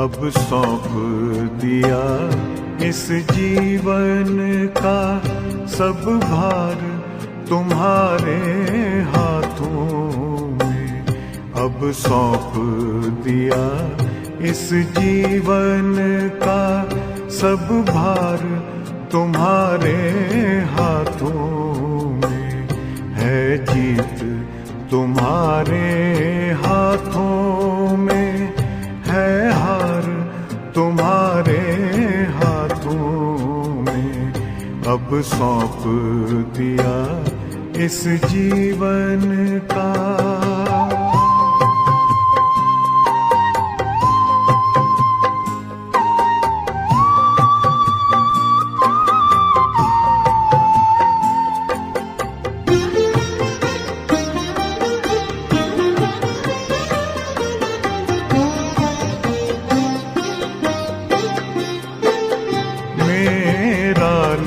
अब सौंप दिया इस जीवन का सब भार तुम्हारे हाथों में। अब सौंप दिया इस जीवन का सब भार तुम्हारे हाथों में। है जीत तुम्हारे हाथों में, है हार तुम्हारे हाथों में। अब सौंप दिया इस जीवन का।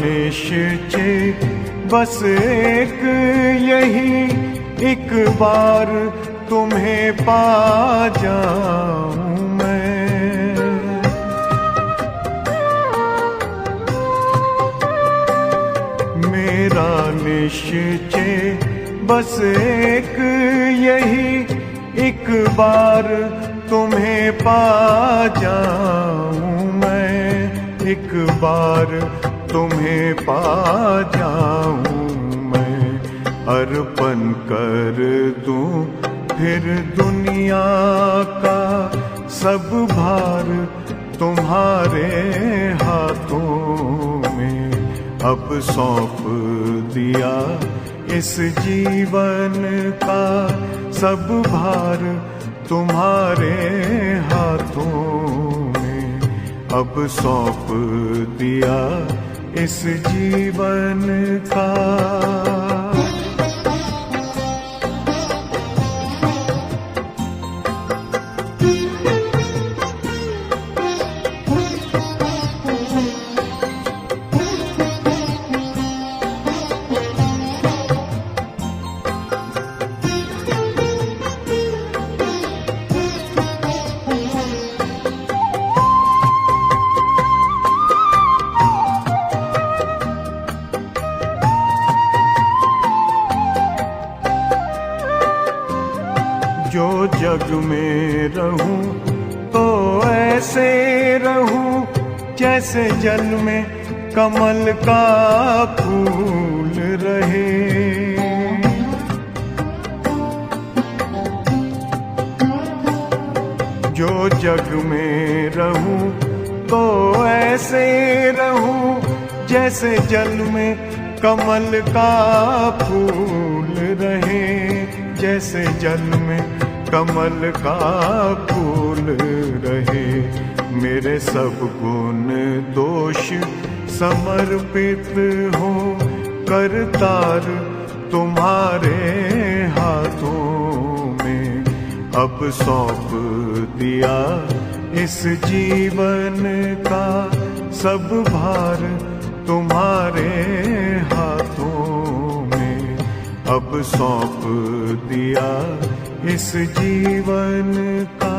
निश्चय बस एक यही, एक बार तुम्हें पा जाऊं मैं। मेरा निश्चय बस एक यही, एक बार तुम्हें पा जाऊं मैं। एक बार तुम्हें पा जाऊं मैं। अर्पण कर दूं फिर दुनिया का सब भार तुम्हारे हाथों में। अब सौंप दिया इस जीवन का सब भार तुम्हारे हाथों में। अब सौंप दिया इस जीवन का। जो जग में रहूं तो ऐसे रहूं जैसे जल में कमल का फूल रहे। जो जग में रहूं तो ऐसे रहूं जैसे जल में कमल का फूल रहे। जैसे जल में कमल का फूल रहे। मेरे सब गुण दोष समर्पित हो करतार तुम्हारे हाथों में। अब सौंप दिया इस जीवन का सब भार तुम्हारे हाथों में। अब सौंप दिया इस जीवन का।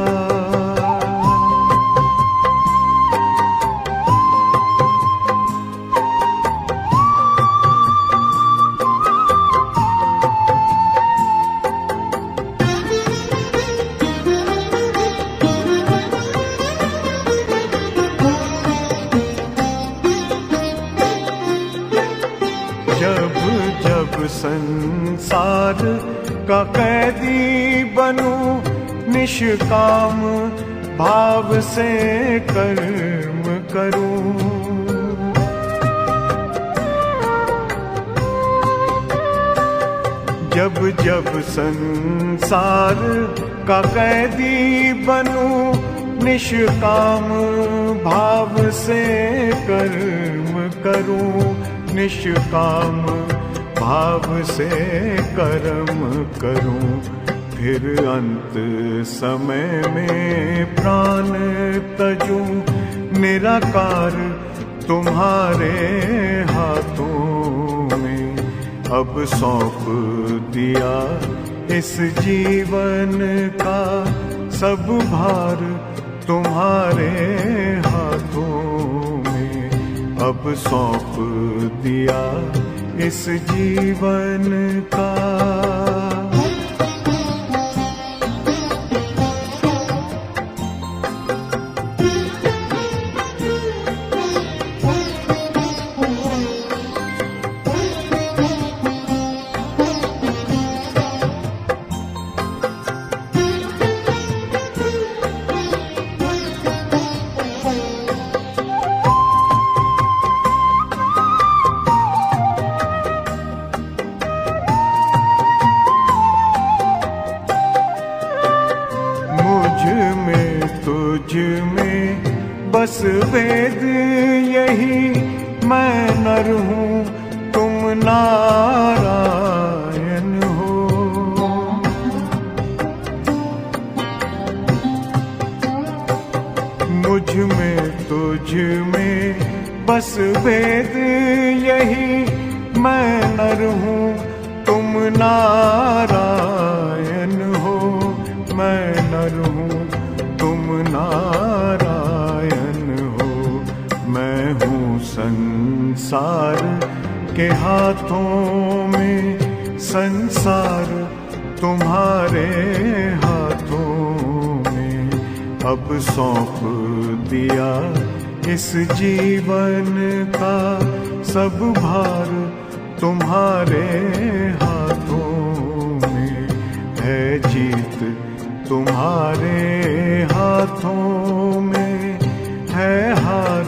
जब जब संसार का कैदी बनूं, निष्काम भाव से कर्म करूं। जब जब संसार का कैदी बनूं, निष्काम भाव से कर्म करूं। निष्काम भाव से कर्म करूं। फिर अंत समय में प्राण तजूं। निराकार तुम्हारे हाथों में। अब सौंप दिया इस जीवन का सब भार तुम्हारे हाथों में अब सौंप दिया इस जीवन का। तुझ में बस वेद यही, मैं नर हूँ तुम नारायण हो। मुझ में तुझ में बस वेद यही, मैं नर हूँ तुम नारायण हो। मैं नर हूँ तुम नारायण हो। मैं हूँ संसार के हाथों में, संसार तुम्हारे हाथों में अब सौंप दिया इस जीवन का। सब भार तुम्हारे हाथों में है, जीत तुम्हारे हाथों में है, हार